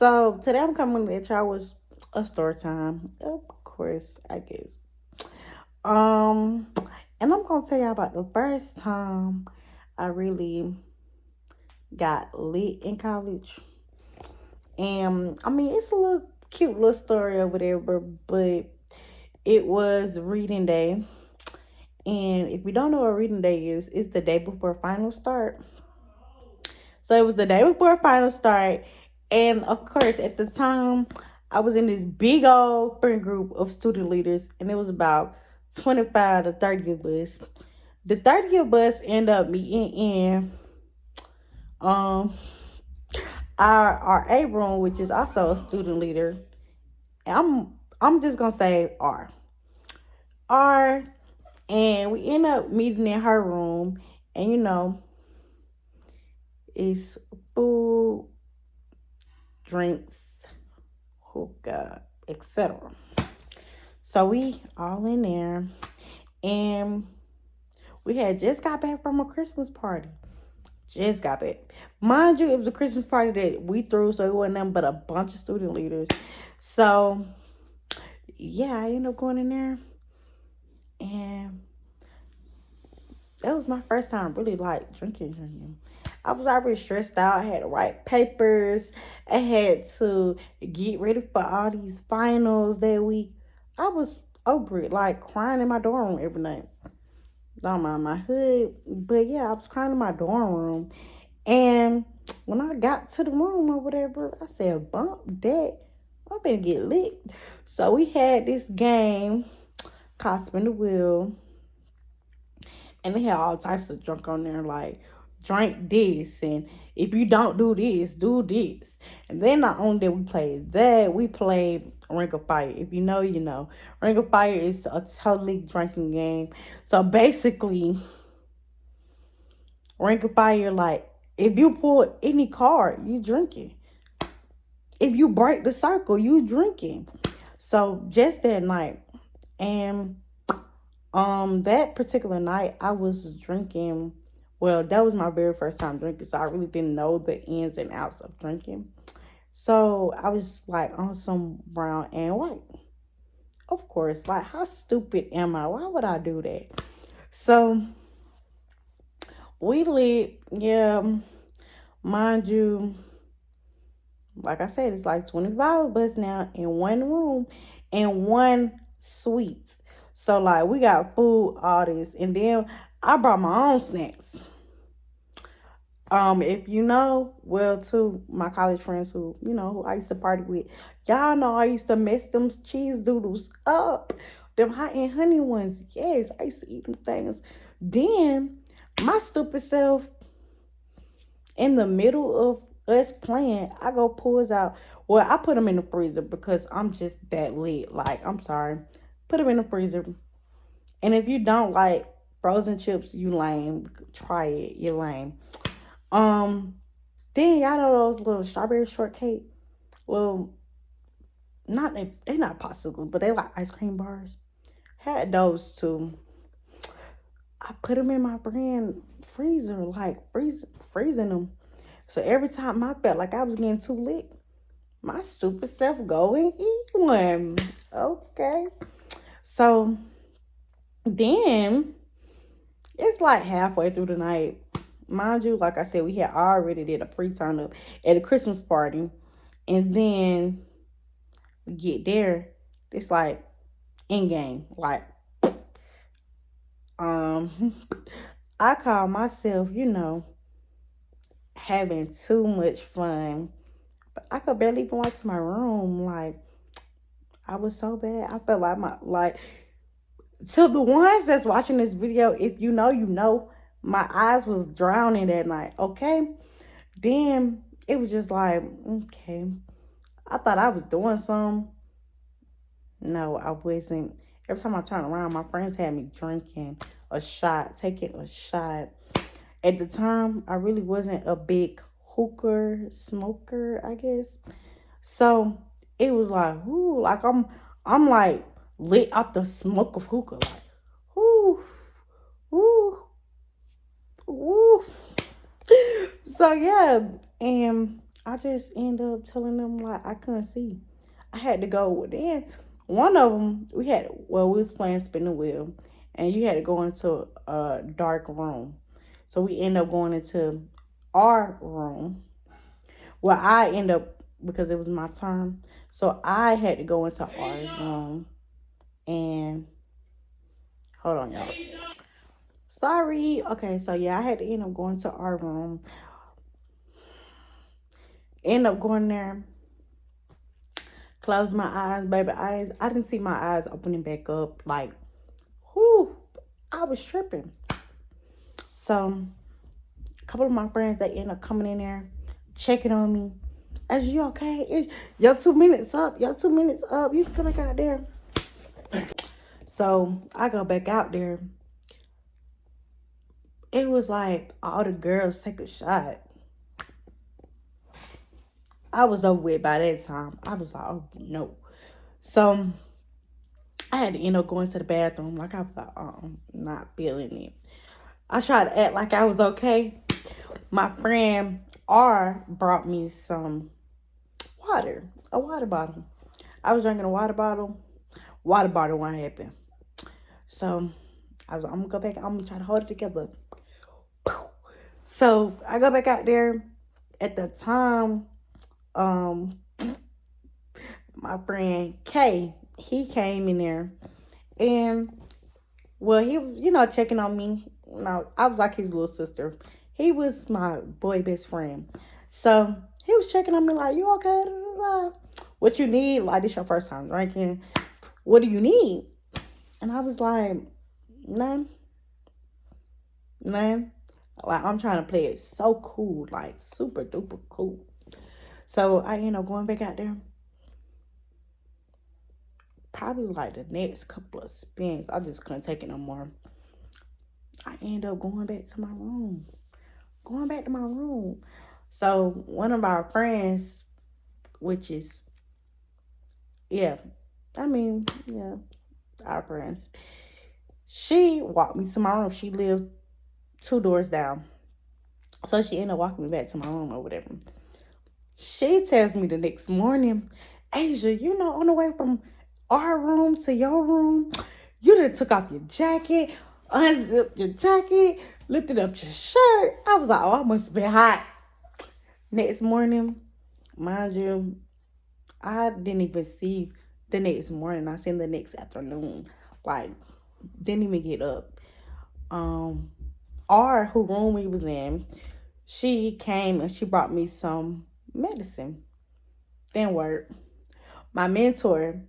So today I'm coming to y'all with a story time. Of course, I guess. Um, and I'm gonna tell y'all about the first time I really got lit in college. And I mean, it's a little cute little story or whatever, but it was reading day. And if you don't know what reading day is, it's the day before final start. So it was the day before final start. And of course, at the time, I was in this big old friend group of student leaders, and it was about 25 to 30 of us. The 30 of us end up meeting in um our A room, which is also a student leader. And I'm just gonna say R, and we end up meeting in her room, and it's food, drinks, hookah, etc. So we all in there, and we had just got back from a Christmas party. Just got back. Mind you, it was a Christmas party that we threw, so it wasn't nothing but a bunch of student leaders. So yeah, I ended up going in there, and that was my first time really like drinking. I was already stressed out. I had to write papers. I had to get ready for all these finals that week. I was over it, like crying in my dorm room every night. Don't mind my hood, but yeah, I was crying in my dorm room. And when I got to the room or whatever, I said, "Bump that, I'm gonna get lit." So we had this game called Spin the Wheel, and they had all types of junk on there, like drink this, and if you don't do this, do this. And then not only did we play that, we played Ring of Fire. If you know, you know. Ring of Fire is a totally drinking game. So basically, Ring of Fire, like, if you pull any card, you drinking. If you break the circle, you drinking. So just that night, and that particular night, I was drinking. Well, that was my very first time drinking, so I really didn't know the ins and outs of drinking. So I was like on some brown and white. Of course, like how stupid am I? Why would I do that? So we lit, yeah. Mind you, like I said, it's like 25 of us now in one room, in one suite. So like we got food, all this, and then I brought my own snacks. If you know, well, to my college friends who I used to party with, y'all know I used to mess them cheese doodles up. Them hot and honey ones. Yes, I used to eat them things. Then my stupid self, in the middle of us playing, I go pulls out. Well, I put them in the freezer because I'm just that lit. Like, I'm sorry. Put them in the freezer. And if you don't like frozen chips, you lame. Try it. You're lame. Then y'all know those little strawberry shortcake. Well, not they not popsicles, but they like ice cream bars. Had those too. I put them in my friend freezer, like freezing them. So every time I felt like I was getting too lit, my stupid self go and eat one. Okay. So then it's like halfway through the night. Mind you, like I said, we had already did a pre-turn up at a Christmas party. And then we get there, it's like in game. Like I call myself, having too much fun. But I could barely even walk to my room. Like I was so bad. I felt like to the ones that's watching this video, if you know, you know, my eyes was drowning that night. Okay. Then it was just like, okay. I thought I was doing something. No, I wasn't. Every time I turned around, my friends had me drinking a shot, taking a shot. At the time, I really wasn't a big hookah smoker, I guess. So it was like, ooh, like I'm like lit out the smoke of hookah, like, ooh, ooh, ooh. So yeah, and I just end up telling them like I couldn't see. I had to go. Then one of them we was playing spin the wheel, and you had to go into a dark room. So we end up going into our room. Well, I end up because it was my turn, so I had to go into our room and hold on, y'all. Sorry. Okay, so yeah, I had to end up going to our room. End up going there, close my eyes, baby. I didn't see my eyes opening back up. Like, whoo, I was tripping. So, a couple of my friends they end up coming in there, checking on me. Is you okay? Your 2 minutes up. Your 2 minutes up. You can come back out there. So I go back out there. It was like all the girls take a shot. I was over with by that time. I was like, oh no. So I had to end up going to the bathroom. Like I was like, not feeling it. I tried to act like I was okay. My friend R brought me some water, a water bottle. I was drinking a water bottle. Water bottle won't happen. So I was like, I'm gonna go back. I'm gonna try to hold it together. So I go back out there. At the time, um, my friend K, he came in there, and well, he was, checking on me. I was like his little sister. He was my boy best friend. So he was checking on me like, you okay? What you need? Like, this your first time drinking. What do you need? And I was like, none. None. Like, I'm trying to play it so cool, like super duper cool. So I end up going back out there. Probably like the next couple of spins, I just couldn't take it no more. I end up going back to my room. Going back to my room. So one of our friends, which is, yeah, our friends. She walked me to my room. She lived 2 doors down. So she ended up walking me back to my room or whatever. She tells me the next morning, Asia, on the way from our room to your room, you done took off your jacket, unzipped your jacket, lifted up your shirt. I was like, oh, I must have been hot. Next morning, mind you, I didn't even see the next morning. I seen the next afternoon. Like, didn't even get up. Who room we was in, she came and she brought me some medicine. Didn't work. My mentor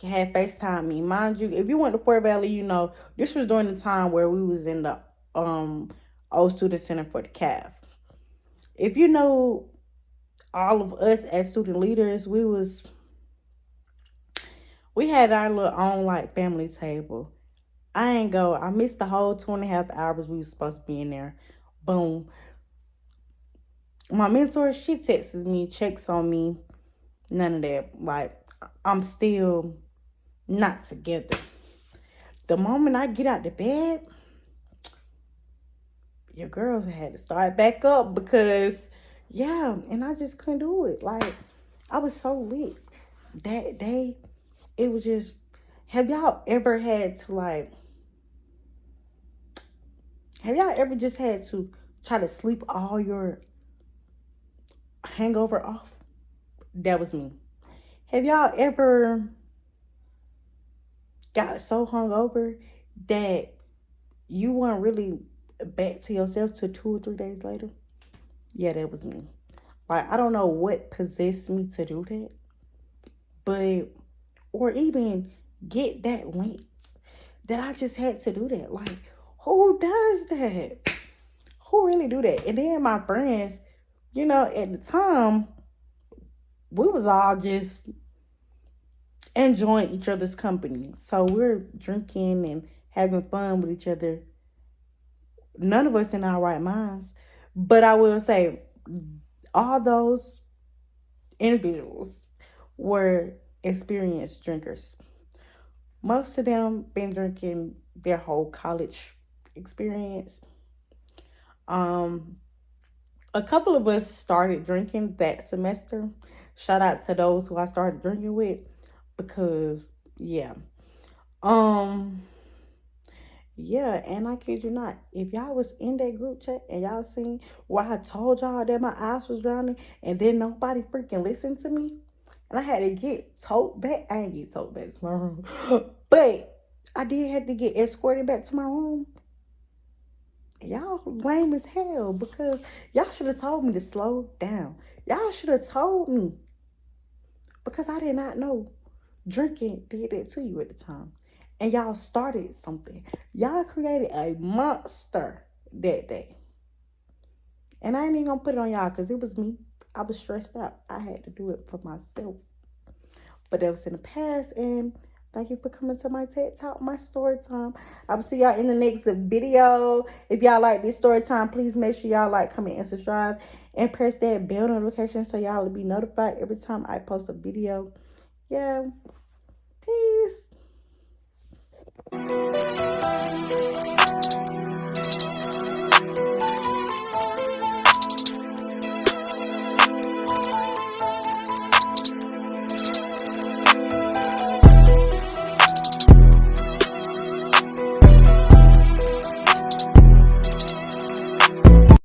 had FaceTime me. Mind you, if you went to Fort Valley, this was during the time where we was in the old student center for the CAF. If you know all of us as student leaders, we had our little own like family table. I missed the whole 2.5 hours we was supposed to be in there. Boom. My mentor, she texts me, checks on me. None of that. Like, I'm still not together. The moment I get out the bed, your girls had to start back up because, yeah, and I just couldn't do it. Like, I was so lit that day. It was just, have y'all ever just had to try to sleep all your hangover off? That was me. Have y'all ever got so hungover that you weren't really back to yourself till 2 or 3 days later? Yeah, that was me. Like, I don't know what possessed me to do that, but, or even get that length that I just had to do that. Like, who does that? Who really do that? And then my friends, at the time, we was all just enjoying each other's company. So we're drinking and having fun with each other. None of us in our right minds. But I will say, all those individuals were experienced drinkers. Most of them been drinking their whole college experience. a couple of us started drinking that semester. Shout out to those who I started drinking with, because yeah. Um yeah, and I kid you not, if y'all was in that group chat and y'all seen where I told y'all that my eyes was drowning and then nobody freaking listened to me, and I had to get told back. I ain't get told back to my room, but I did have to get escorted back to my room. Y'all lame as hell, because y'all should have told me to slow down. Y'all should have told me, because I did not know drinking did that to you at the time. And y'all started something. Y'all created a monster that day. And I ain't even gonna put it on y'all, because it was me. I was stressed out. I had to do it for myself. But that was in the past, and thank you for coming to my TED Talk, my story time. I will see y'all in the next video. If y'all like this story time, please make sure y'all like, comment, and subscribe. And press that bell notification so y'all will be notified every time I post a video. Yeah. Peace.